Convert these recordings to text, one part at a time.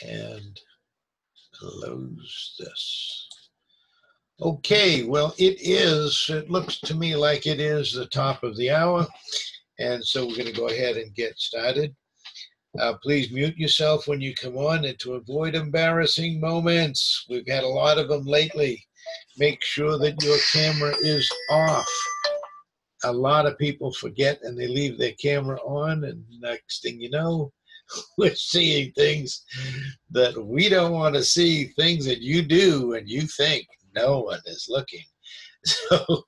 and close this. Okay, well, it looks to me like it is the top of the hour, and so we're going to go ahead and get started. Please mute yourself when you come on, and to avoid embarrassing moments, we've had a lot of them lately. Make sure that your camera is off. A lot of people forget and they leave their camera on, and next thing you know, we're seeing things that we don't want to see, things that you do and you think no one is looking. So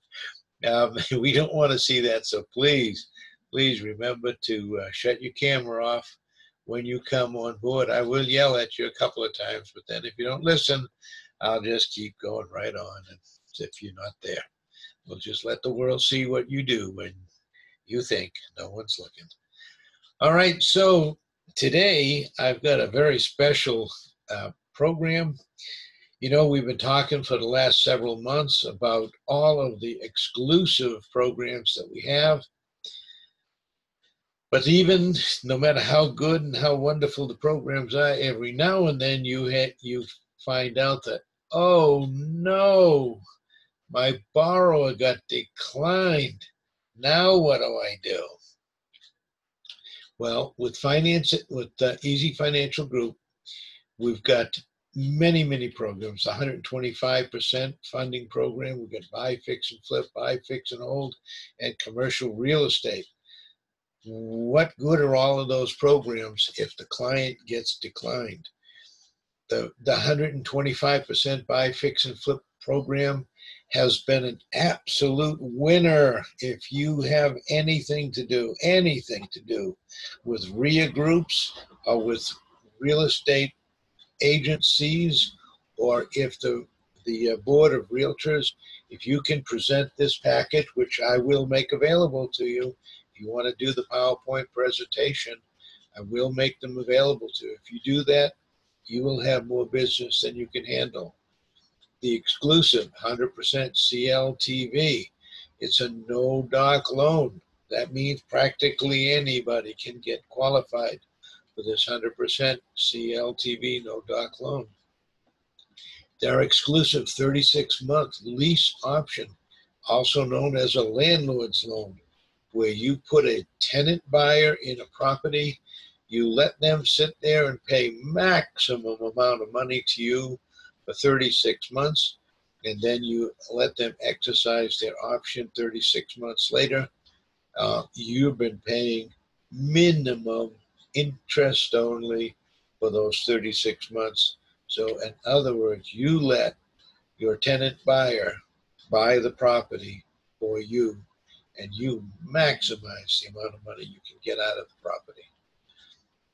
we don't want to see that. So please remember to shut your camera off when you come on board. I will yell at you a couple of times, but then if you don't listen, I'll just keep going right on as if you're not there. We'll just let the world see what you do when you think no one's looking. All right, so today I've got a very special program. You know, we've been talking for the last several months about all of the exclusive programs that we have. But even no matter how good and how wonderful the programs are, every now and then you find out that, oh no, my borrower got declined. Now what do I do? Well, with Easy Financial Group, we've got many programs. 125% funding program. We've got buy, fix, and flip, buy, fix, and hold, and commercial real estate. What good are all of those programs if the client gets declined? The 125% buy, fix, and flip program has been an absolute winner. If you have anything to do with RIA groups or with real estate agencies, or if the board of realtors, if you can present this package, which I will make available to you, if you want to do the PowerPoint presentation, I will make them available to you. If you do that, you will have more business than you can handle. The exclusive 100% CLTV, it's a no-doc loan. That means practically anybody can get qualified for this 100% CLTV no-doc loan. Their exclusive 36-month lease option, also known as a landlord's loan, where you put a tenant buyer in a property, you let them sit there and pay maximum amount of money to you for 36 months, and then you let them exercise their option 36 months later. You've been paying minimum interest only for those 36 months. So in other words, you let your tenant buyer buy the property for you, and you maximize the amount of money you can get out of the property.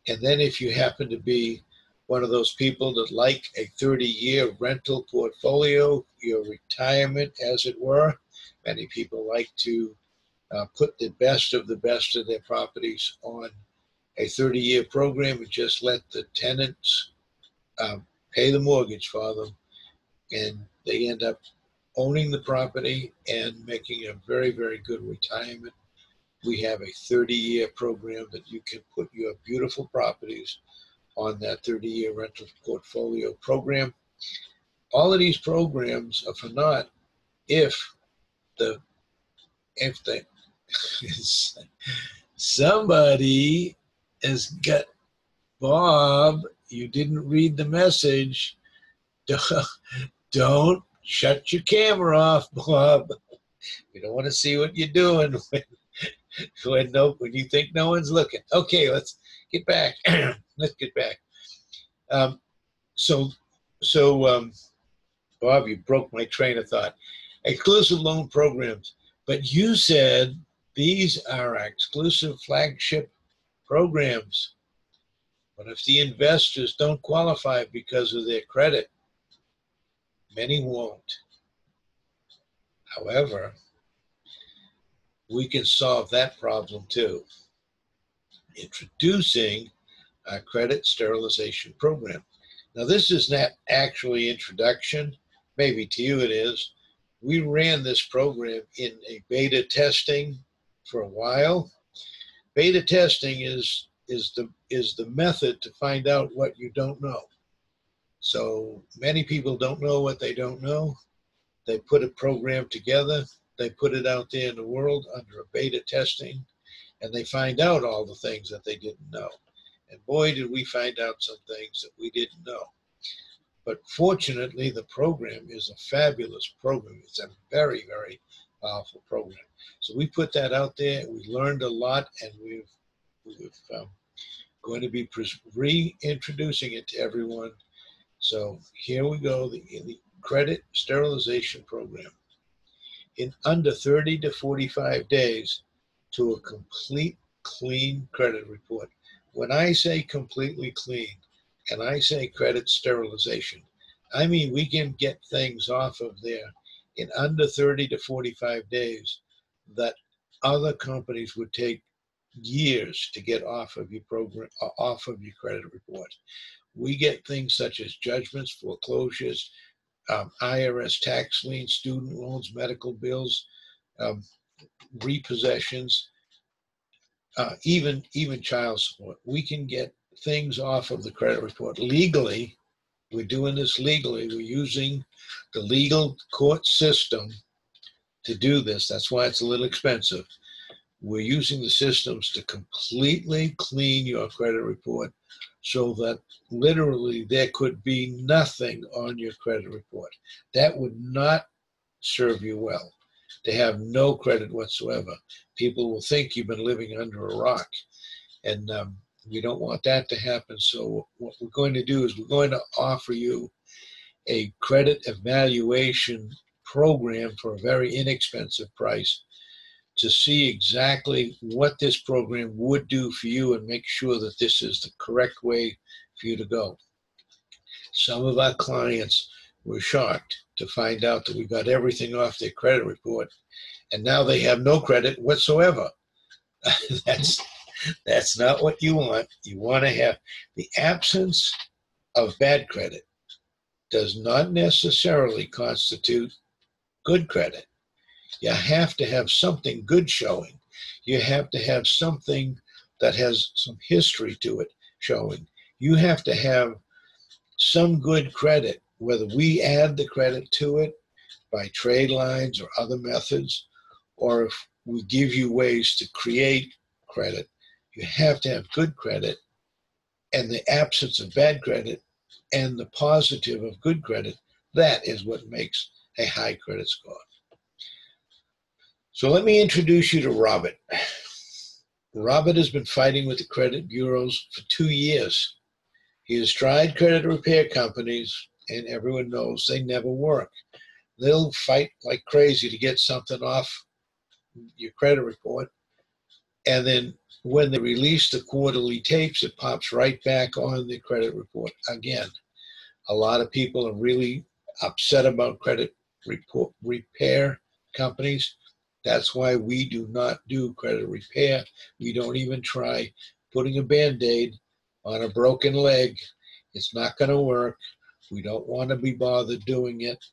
And then if you happen to be one of those people that like a 30-year rental portfolio, your retirement, as it were, many people like to put the best of their properties on a 30-year program and just let the tenants pay the mortgage for them, and they end up owning the property and making a very, very good retirement. We have a 30-year program that you can put your beautiful properties on that 30-year rental portfolio program. All of these programs are for naught if somebody has got, Bob, you didn't read the message. Don't shut your camera off, Bob. We don't want to see what you're doing when you think no one's looking. Okay, let's get back. Let's get back. Bob, you broke my train of thought. Exclusive loan programs. But you said these are exclusive flagship programs. But if the investors don't qualify because of their credit, many won't. However, we can solve that problem too. Introducing a credit sterilization program. Now, this is not actually introduction. Maybe to you it is. We ran this program in a beta testing for a while. Beta testing is is the method to find out what you don't know. So many people don't know what they don't know. They put a program together, they put it out there in the world under a beta testing, and they find out all the things that they didn't know. And boy, did we find out some things that we didn't know. But fortunately, the program is a fabulous program. It's a very, very powerful program. So we put that out there. We learned a lot, and we're going to be reintroducing it to everyone. So here we go, the credit sterilization program. In under 30 to 45 days to a complete clean credit report. When I say completely clean, and I say credit sterilization, I mean we can get things off of there in under 30 to 45 days that other companies would take years to get off of your program, off of your credit report. We get things such as judgments, foreclosures, IRS tax liens, student loans, medical bills, repossessions, even child support. We can get things off of the credit report legally. We're doing this legally. We're using the legal court system to do this. That's why it's a little expensive. We're using the systems to completely clean your credit report so that literally there could be nothing on your credit report. That would not serve you well, to have no credit whatsoever. People will think you've been living under a rock, and we don't want that to happen. So what we're going to do is we're going to offer you a credit evaluation program for a very inexpensive price to see exactly what this program would do for you and make sure that this is the correct way for you to go. Some of our clients were shocked to find out that we got everything off their credit report, and now they have no credit whatsoever. That's not what you want. You want to have the absence of bad credit does not necessarily constitute good credit. You have to have something good showing. You have to have something that has some history to it showing. You have to have some good credit, whether we add the credit to it by trade lines or other methods, or if we give you ways to create credit. You have to have good credit, and the absence of bad credit and the positive of good credit, that is what makes a high credit score. So let me introduce you to Robert. Robert has been fighting with the credit bureaus for 2 years. He has tried credit repair companies, and everyone knows they never work. They'll fight like crazy to get something off your credit report, and then when they release the quarterly tapes, it pops right back on the credit report again. A lot of people are really upset about credit repair companies. That's why we do not do credit repair. We don't even try putting a Band-Aid on a broken leg. It's not going to work. We don't want to be bothered doing it.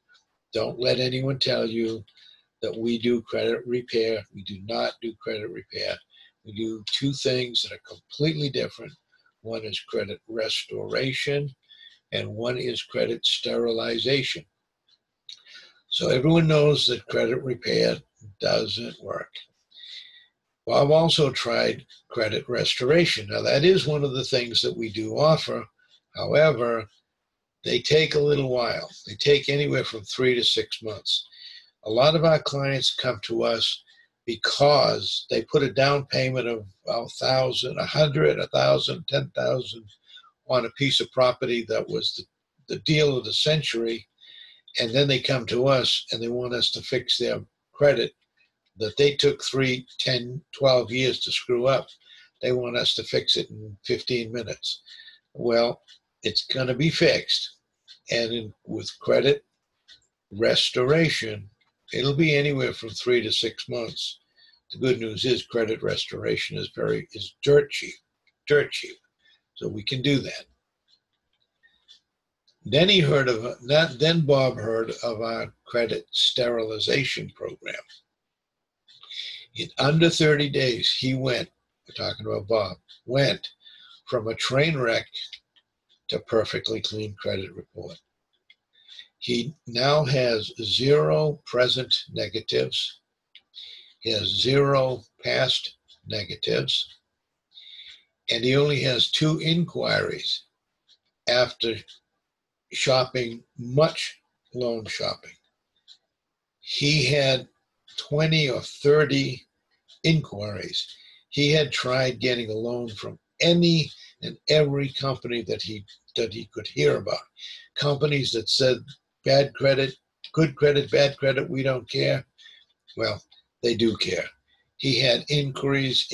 Don't let anyone tell you that we do credit repair. We do not do credit repair. We do two things that are completely different. One is credit restoration, and one is credit sterilization. So everyone knows that credit repair doesn't work. Bob also tried credit restoration. Now that is one of the things that we do offer. However, they take a little while. They take anywhere from 3 to 6 months. A lot of our clients come to us because they put a down payment of $1,000, $100, $1,000, $10,000 on a piece of property that was the deal of the century, and then they come to us and they want us to fix their credit that they took 3, 10, 12 years to screw up. They want us to fix it in 15 minutes. Well, it's going to be fixed. And with credit restoration, it'll be anywhere from 3 to 6 months. The good news is credit restoration is dirt cheap. So we can do that. Then Bob heard of our credit sterilization program. In under 30 days, he went, we're talking about Bob, went from a train wreck to perfectly clean credit report. He now has 0 present negatives. He has 0 past negatives. And he only has 2 inquiries after shopping, much loan shopping. He had 20 or 30 inquiries. He had tried getting a loan from any and every company that he could hear about. Companies that said bad credit, good credit, bad credit, we don't care. Well, they do care. He had inquiries.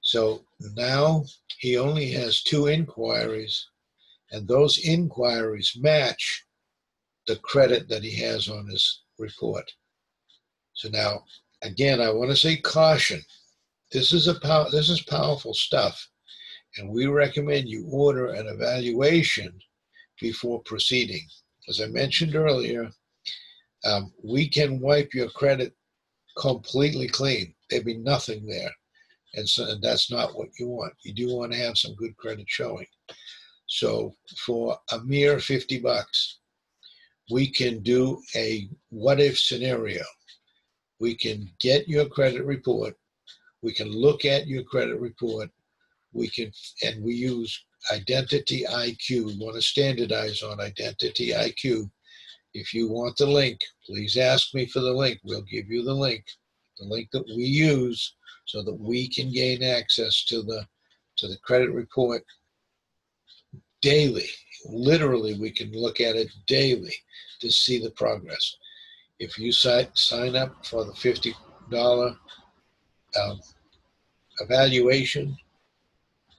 So now he only has 2 inquiries, and those inquiries match the credit that he has on his report. So now, again, I want to say caution. This is powerful stuff, and we recommend you order an evaluation before proceeding. As I mentioned earlier, we can wipe your credit completely clean. There'd be nothing there. And that's not what you want. You do want to have some good credit showing. So for a mere $50, we can do a what if scenario. We can get your credit report. We can look at your credit report. We use Identity IQ. We want to standardize on Identity IQ. If you want the link, please ask me for the link. We'll give you the link that we use so that we can gain access to the credit report daily. Literally, we can look at it daily to see the progress. If you sign up for the $50 evaluation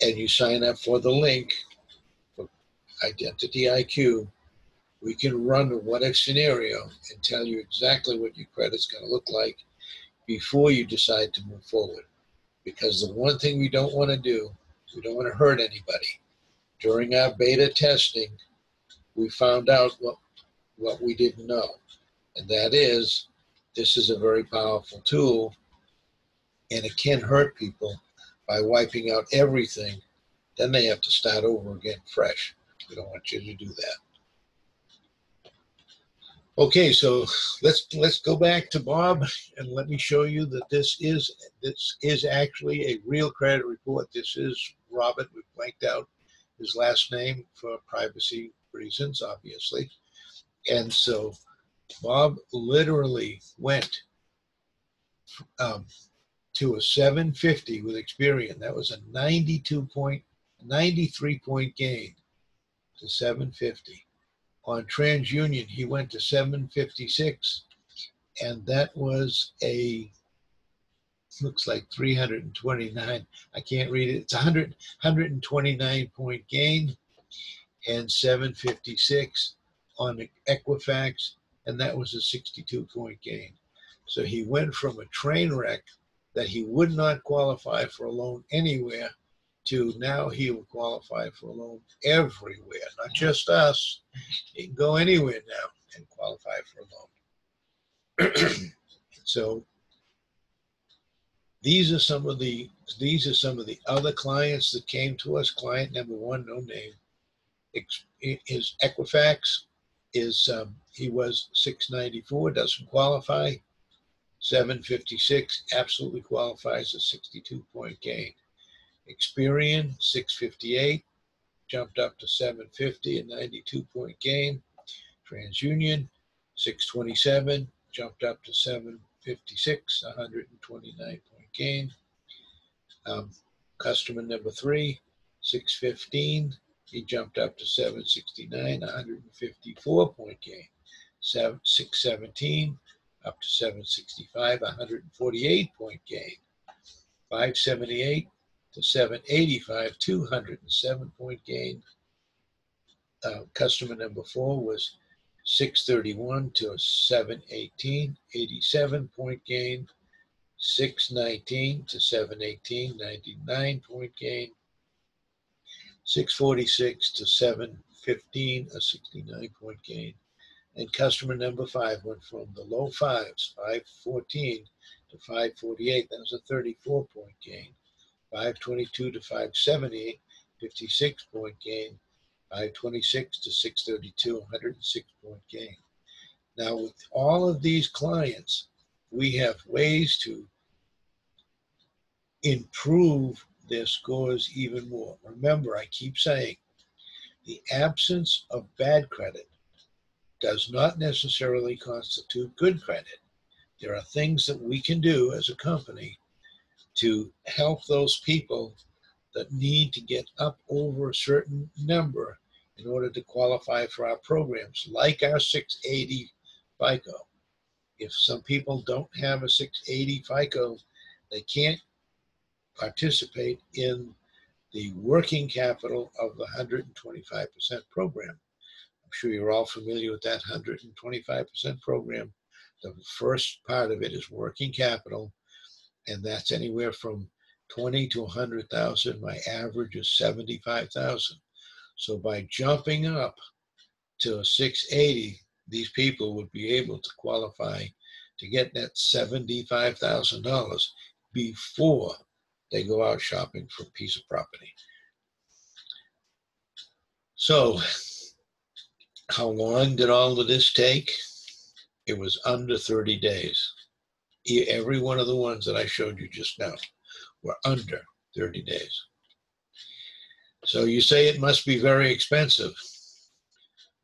and you sign up for the link for Identity IQ, we can run a what-if scenario and tell you exactly what your credit's going to look like before you decide to move forward. Because the one thing we don't want to do, we don't want to hurt anybody. During our beta testing, we found out what we didn't know. And that is, this is a very powerful tool, and it can hurt people by wiping out everything. Then they have to start over again fresh. We don't want you to do that. Okay, so let's go back to Bob and let me show you that this is actually a real credit report. This is Robert. We blanked out his last name for privacy reasons, obviously. And so Bob literally went to a 750 with Experian. That was a 93-point gain to 750. On TransUnion, he went to 756, and that was looks like 329. I can't read it. It's 129-point gain, and 756 on Equifax, and that was a 62-point gain. So he went from a train wreck that he would not qualify for a loan anywhere to now he will qualify for a loan everywhere, not just us. He can go anywhere now and qualify for a loan. So these are some of the other clients that came to us. Client number 1, no name. His Equifax is he was 694, doesn't qualify. 756 absolutely qualifies, a 62-point gain. Experian 658 jumped up to 750, a 92-point gain. TransUnion 627 jumped up to 756, a 129-point gain. Customer number 3, 615, he jumped up to 769, a 154-point gain. 617 up to 765, a 148-point gain. 578 to 785, 207-point gain. Customer number 4 was 631 to 718, 87-point gain. 619 to 718, 99-point gain. 646 to 715, a 69-point gain. And customer number 5 went from the low 5s, 514 to 548. That was a 34-point gain. 522 to 570, 56-point gain. 526 to 632, 106-point gain. Now, with all of these clients, we have ways to improve their scores even more. Remember, I keep saying, the absence of bad credit does not necessarily constitute good credit. There are things that we can do as a company to help those people that need to get up over a certain number in order to qualify for our programs, like our 680 FICO. If some people don't have a 680 FICO, they can't participate in the working capital of the 125% program. I'm sure you're all familiar with that 125% program. The first part of it is working capital, and that's anywhere from 20 to 100,000. My average is 75,000. So by jumping up to a 680, these people would be able to qualify to get that $75,000 before they go out shopping for a piece of property. So how long did all of this take? It was under 30 days. Every one of the ones that I showed you just now were under 30 days. So you say it must be very expensive.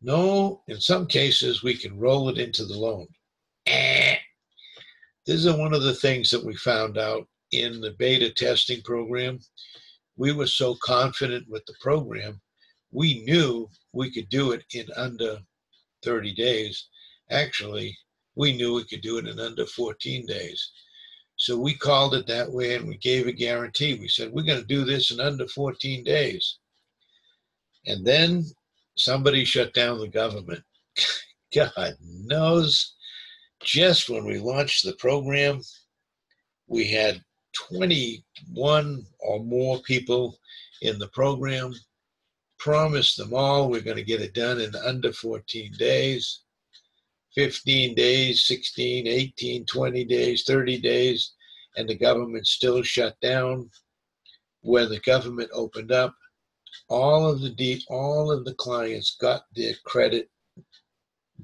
No, in some cases, we can roll it into the loan. This is one of the things that we found out in the beta testing program. We were so confident with the program, we knew we could do it in under 30 days. Actually, we knew we could do it in under 14 days. So we called it that way, and we gave a guarantee. We said, we're going to do this in under 14 days. And then somebody shut down the government. God knows, just when we launched the program, we had 21 or more people in the program, promised them all we're going to get it done in under 14 days, 15 days, 16, 18, 20 days, 30 days, and the government still shut down. When the government opened up, all of the clients got their credit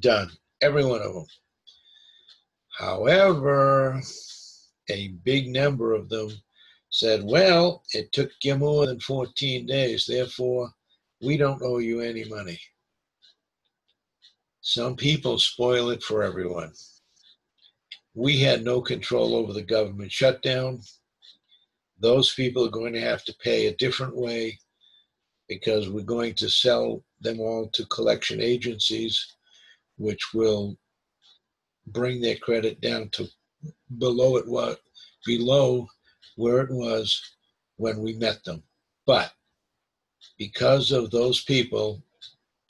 done, every one of them. However, a big number of them said, well, it took you more than 14 days, therefore, we don't owe you any money. Some people spoil it for everyone. We had no control over the government shutdown. Those people are going to have to pay a different way because we're going to sell them all to collection agencies, which will bring their credit down to below where it was when we met them. But because of those people,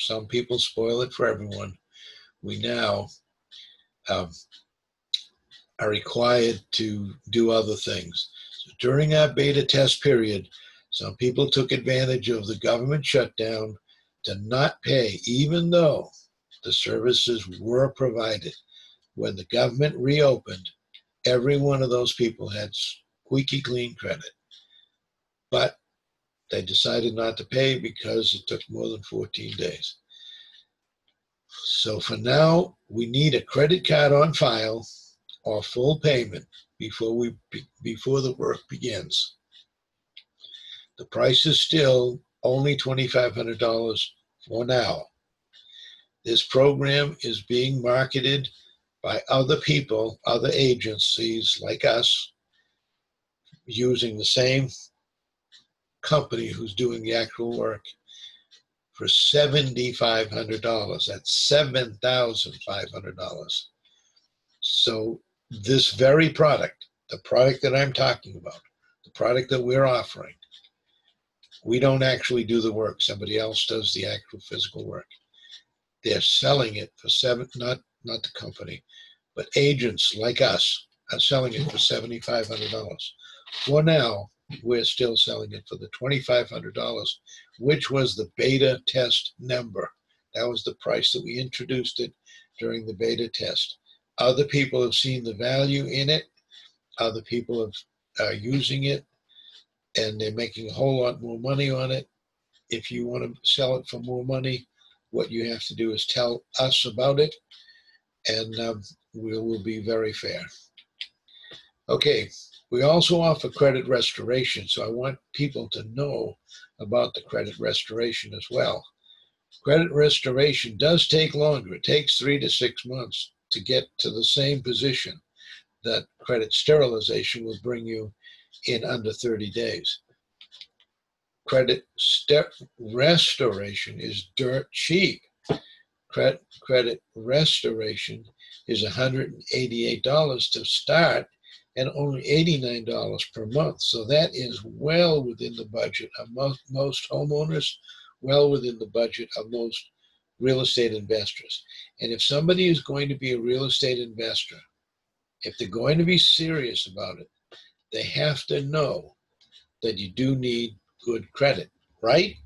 some people spoil it for everyone, we now are required to do other things. So during our beta test period, some people took advantage of the government shutdown to not pay, even though the services were provided. When the government reopened, every one of those people had squeaky clean credit. But they decided not to pay because it took more than 14 days. So for now, we need a credit card on file or full payment before the work begins. The price is still only $2,500 for now. This program is being marketed by other people, other agencies like us, using the same company who's doing the actual work for $7,500. That's $7,500. So this very product, the product that I'm talking about, the product that we're offering, we don't actually do the work. Somebody else does the actual physical work. They're selling it for not the company, but agents like us are selling it for $7,500. For now, we're still selling it for the $2,500, which was the beta test number. That was the price that we introduced it during the beta test. Other people have seen the value in it. Other people are using it. and they're making a whole lot more money on it. If you want to sell it for more money, what you have to do is tell us about it, and we will be very fair. Okay, we also offer credit restoration, so I want people to know about the credit restoration as well. Credit restoration does take longer. It takes 3 to 6 months to get to the same position that credit sterilization will bring you in under 30 days. Credit restoration is dirt cheap. Credit restoration is $188 to start and only $89 per month. So that is well within the budget of most homeowners, well within the budget of most real estate investors. And if somebody is going to be a real estate investor, if they're going to be serious about it, they have to know that you do need good credit, right?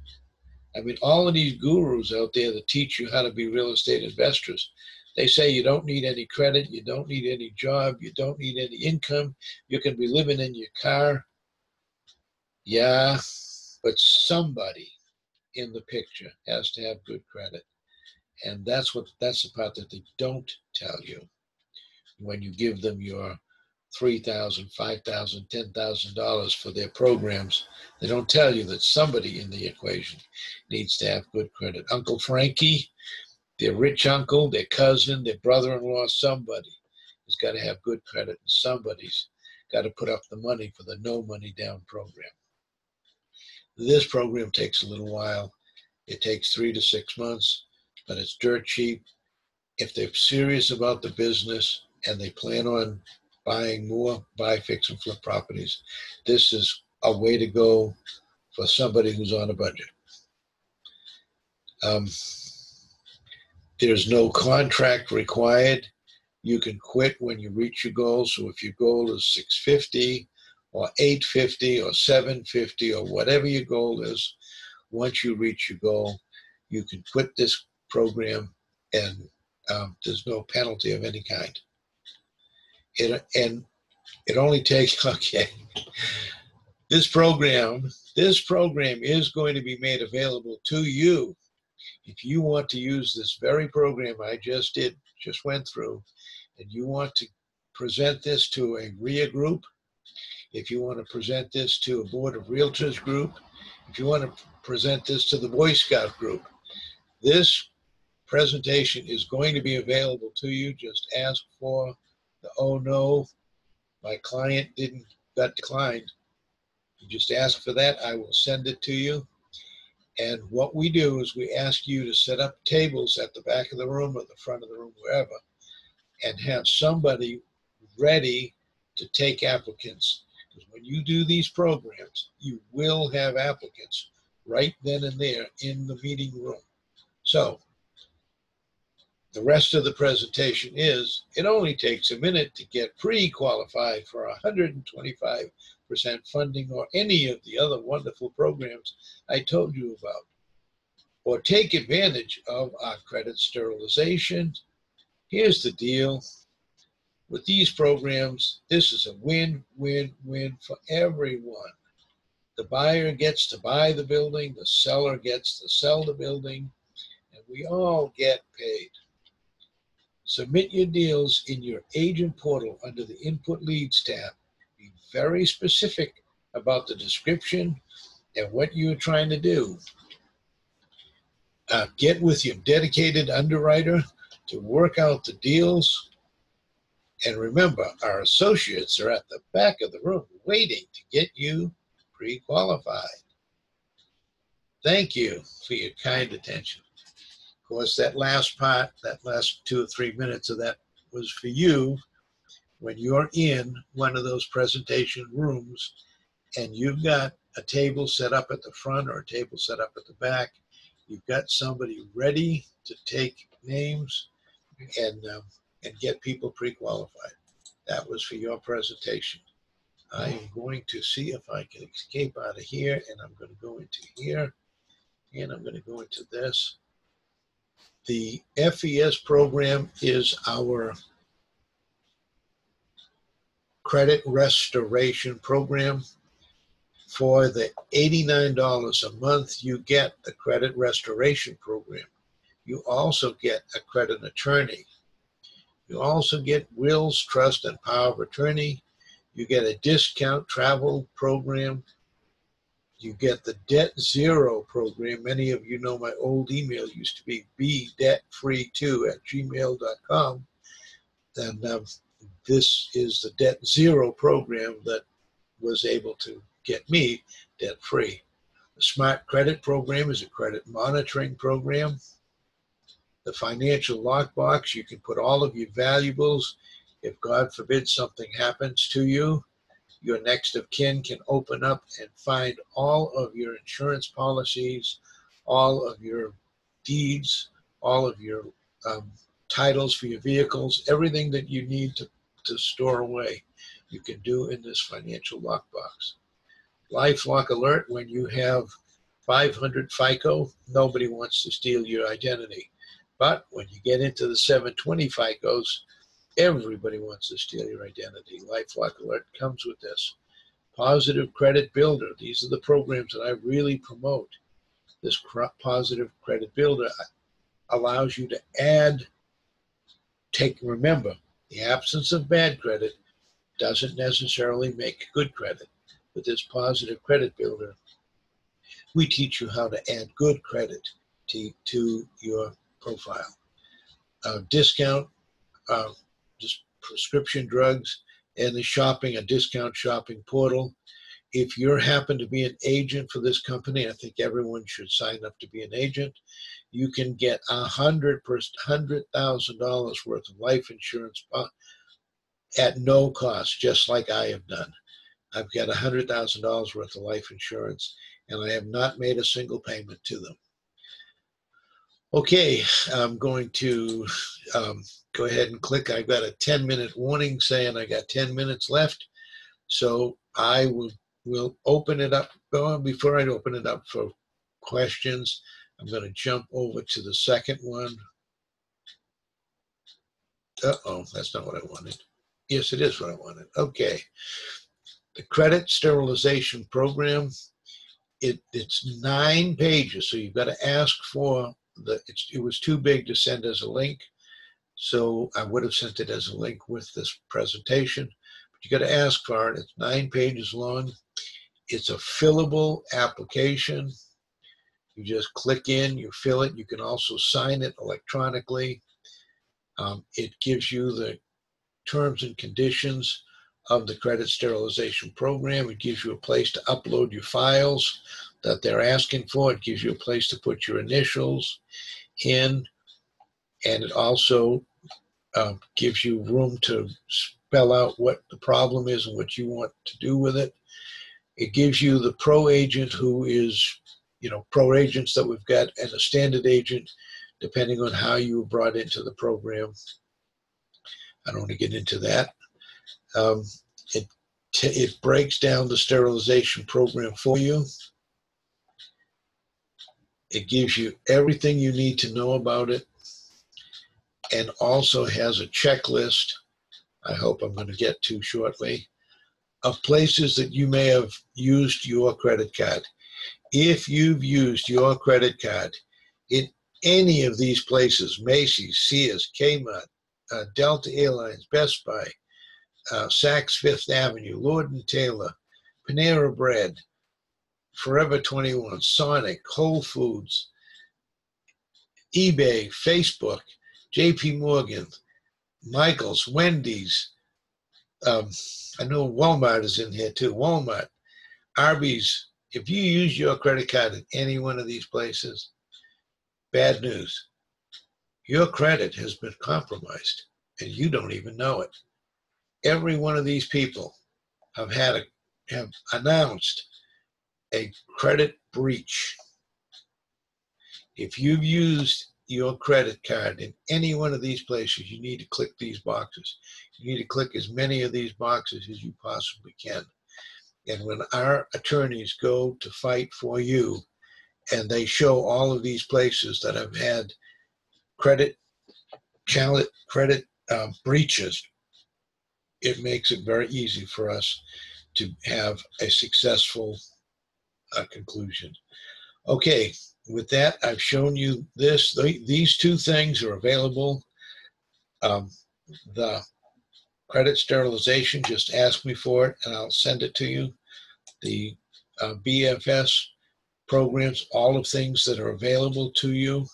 I mean, all of these gurus out there that teach you how to be real estate investors, they say you don't need any credit, you don't need any job, you don't need any income, you can be living in your car. Yeah, but somebody in the picture has to have good credit. And that's the part that they don't tell you when you give them your $3,000, $5,000, $10,000 for their programs. They don't tell you that somebody in the equation needs to have good credit. Uncle Frankie, their rich uncle, their cousin, their brother-in-law, somebody has got to have good credit, and somebody's got to put up the money for the no money down program. This program takes a little while. It takes 3 to 6 months, but it's dirt cheap. If they're serious about the business and they plan on buying more buy, fix, and flip properties, this is a way to go for somebody who's on a budget. There's no contract required. You can quit when you reach your goal. So if your goal is 650 or 850 or 750 or whatever your goal is, once you reach your goal, you can quit this program, and there's no penalty of any kind. It only takes, okay, this program is going to be made available to you if you want to use this very program I just went through, and you want to present this to a RIA group, if you want to present this to a Board of Realtors group, if you want to present this to the Boy Scout group, this presentation is going to be available to you. Just ask for the "oh no, my client got declined." You just ask for that. I will send it to you. And what we do is we ask you to set up tables at the back of the room or the front of the room, wherever, and have somebody ready to take applicants. Because when you do these programs, you will have applicants right then and there in the meeting room. So the rest of the presentation is, it only takes a minute to get pre-qualified for 125% funding or any of the other wonderful programs I told you about. Or take advantage of our credit sterilization. Here's the deal. With these programs, this is a win-win-win for everyone. The buyer gets to buy the building, the seller gets to sell the building, and we all get paid. Submit your deals in your agent portal under the Input Leads tab. Be very specific about the description and what you're trying to do. Get with your dedicated underwriter to work out the deals. And remember, our associates are at the back of the room waiting to get you pre-qualified. Thank you for your kind attention. Of course, that last part, that last 2 or 3 minutes of that was for you when you're in one of those presentation rooms and you've got a table set up at the front or a table set up at the back. You've got somebody ready to take names and get people pre-qualified. That was for your presentation. I am going to see if I can escape out of here, and I'm going to go into here, and I'm going to go into this. The FES program is our credit restoration program For the $89 a month, you get the credit restoration program. You also get a credit attorney. You also get wills, trust, and power of attorney. You get a discount travel program. You get the Debt Zero program. Many of you know my old email used to be bdebtfree2@gmail.com. And this is the Debt Zero program that was able to get me debt free. The Smart Credit program is a credit monitoring program. The Financial Lockbox, you can put all of your valuables. If God forbid something happens to you, your next of kin can open up and find all of your insurance policies, all of your deeds, all of your titles for your vehicles, everything that you need to store away, you can do in this financial lockbox. LifeLock Alert, when you have 500 FICO, nobody wants to steal your identity. But when you get into the 720 FICOs, everybody wants to steal your identity. LifeLock Alert comes with this. Positive Credit Builder. These are the programs that I really promote. This Positive Credit Builder allows you to add, remember, the absence of bad credit doesn't necessarily make good credit. With this Positive Credit Builder, we teach you how to add good credit to your profile. Discount, just prescription drugs, and the shopping, a discount shopping portal. If you happen to be an agent for this company, I think everyone should sign up to be an agent. You can get $100,000 worth of life insurance at no cost, just like I have done. I've got $100,000 worth of life insurance, and I have not made a single payment to them. Okay, I'm going to go ahead and click. I've got a 10-minute warning saying I got 10 minutes left. So I will open it up. Before I open it up for questions, I'm going to jump over to the second one. Uh-oh, that's not what I wanted. Yes, it is what I wanted. Okay. The Credit Sterilization Program, it's 9 pages, so you've got to ask for it was too big to send as a link, so I would have sent it as a link with this presentation, but you got to ask for it. It's 9 pages long. It's a fillable application. You just click in, you fill it. You can also sign it electronically. It gives you the terms and conditions of the Credit Sterilization Program. It gives you a place to upload your files that they're asking for. It gives you a place to put your initials in, and it also gives you room to spell out what the problem is and what you want to do with it. It gives you the pro agent, who is, pro agents that we've got, and a standard agent, depending on how you were brought into the program. I don't want to get into that. It breaks down the sterilization program for you. It gives you everything you need to know about it, and also has a checklist, I hope I'm going to get to shortly, of places that you may have used your credit card. If you've used your credit card in any of these places, Macy's, Sears, Kmart, Delta Airlines, Best Buy, Saks Fifth Avenue, Lord & Taylor, Panera Bread, Forever 21, Sonic, Whole Foods, eBay, Facebook, JP Morgan, Michael's, Wendy's, I know Walmart is in here too, Walmart, Arby's. If you use your credit card in any one of these places, bad news. Your credit has been compromised and you don't even know it. Every one of these people have announced a credit breach. If you've used your credit card in any one of these places, you need to click these boxes. You need to click as many of these boxes as you possibly can. And when our attorneys go to fight for you, and they show all of these places that have had credit breaches, it makes it very easy for us to have a successful a conclusion. Okay, with that, I've shown you this. These two things are available. The credit sterilization, just ask me for it and I'll send it to you. The BFS programs, all of things that are available to you,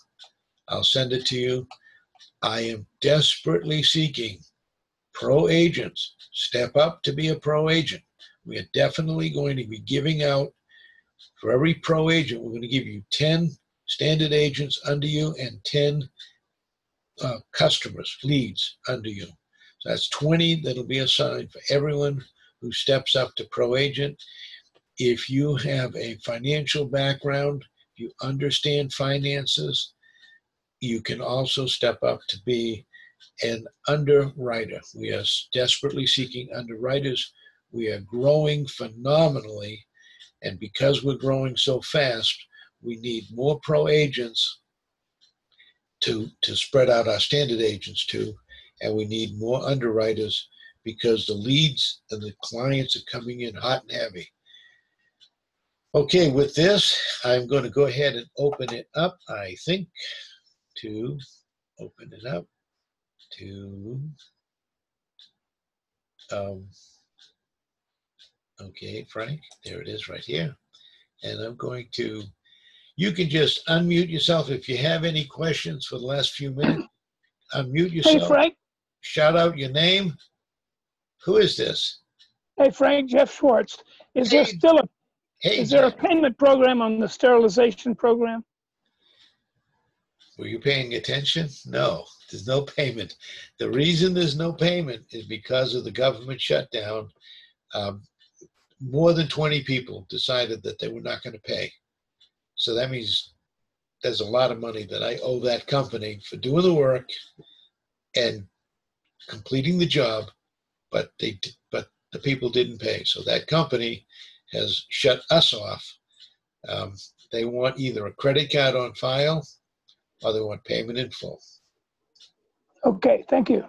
I'll send it to you. I am desperately seeking pro agents. Step up to be a pro agent. We are definitely going to be giving out, for every pro agent, we're going to give you 10 standard agents under you and 10 customers, leads under you. So that's 20 that'll be assigned for everyone who steps up to pro agent. If you have a financial background, you understand finances, you can also step up to be an underwriter. We are desperately seeking underwriters. We are growing phenomenally. And because we're growing so fast, we need more pro agents to spread out our standard agents to. And we need more underwriters because the leads and the clients are coming in hot and heavy. Okay, with this, I'm going to go ahead and open it up, I think, to open it up to, okay, Frank, there it is right here. And I'm going to, you can just unmute yourself if you have any questions for the last few minutes. Unmute yourself. Hey, Frank. Shout out your name. Who is this? Hey, Frank, Jeff Schwartz. Is there still a is there a payment program on the sterilization program? Were you paying attention? No, there's no payment. The reason there's no payment is because of the government shutdown. More than 20 people decided that they were not going to pay. So that means there's a lot of money that I owe that company for doing the work and completing the job, but the people didn't pay. So that company has shut us off. They want either a credit card on file or they want payment in full. Okay, thank you.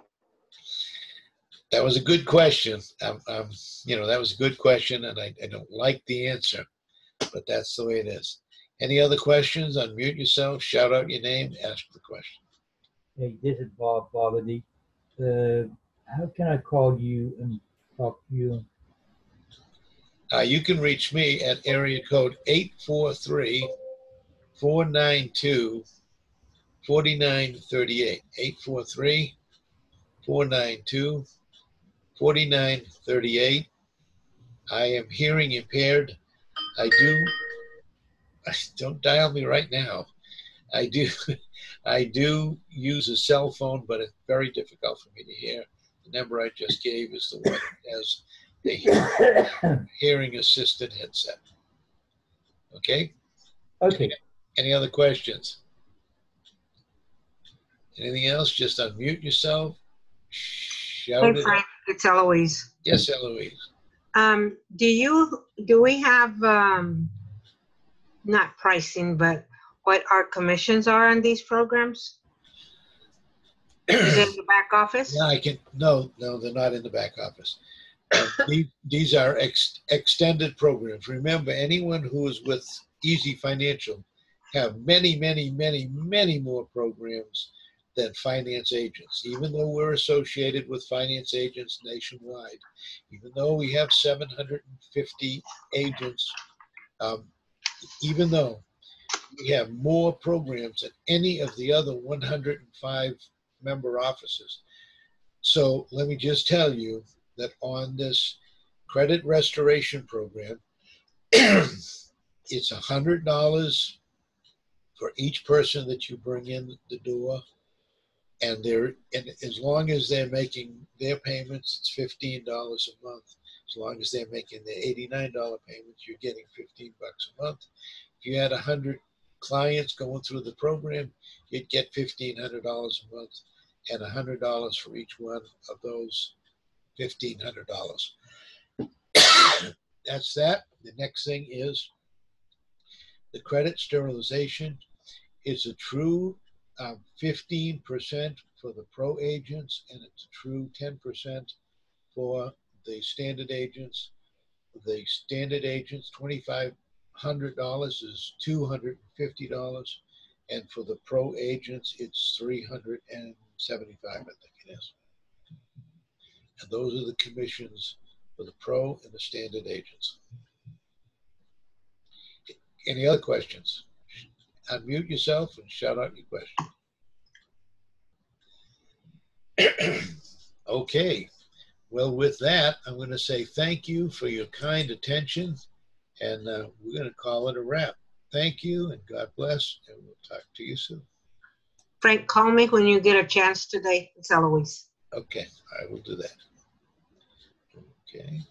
That was a good question. You know, that was a good question, and I don't like the answer, but that's the way it is. Any other questions? Unmute yourself, shout out your name, ask the question. Hey, this is Bob Bobady. How can I call you and talk to you? You can reach me at area code 843-492-4938. 843-492-4938. I am hearing impaired. Don't dial me right now. I do use a cell phone, but it's very difficult for me to hear. The number I just gave is the one that has the hearing assisted headset. Okay? Okay. Any other questions? Anything else? Just unmute yourself. Shout Hey, it Frank, out. it's Eloise. Yes, Eloise. Do we have not pricing, but what our commissions are on these programs? Is it in the back office? No, they're not in the back office. These are extended programs. Remember, anyone who is with Easy Financial have many, many, many, many more programs than finance agents. Even though we're associated with finance agents nationwide, even though we have 750 agents, even though we have more programs than any of the other 105 member offices. So let me just tell you that on this credit restoration program, it's $100 for each person that you bring in the door. And as long as they're making their payments, it's $15 a month. As long as they're making their $89 payments, you're getting $15 a month. If you had 100 clients going through the program, you'd get $1,500 a month and $100 for each one of those $1,500. That's that. The next thing is the credit sterilization. It's a true 15% for the pro agents, and it's a true 10% for the standard agents. The standard agents, 25% $100 is $250. And for the pro agents, it's $375, I think it is. And those are the commissions for the pro and the standard agents. Any other questions? Unmute yourself and shout out your question. Okay. Well, with that, I'm going to say thank you for your kind attention, and we're going to call it a wrap. Thank you, and God bless, and we'll talk to you soon. Frank, call me when you get a chance today. It's Eloise. Okay, I will do that. Okay.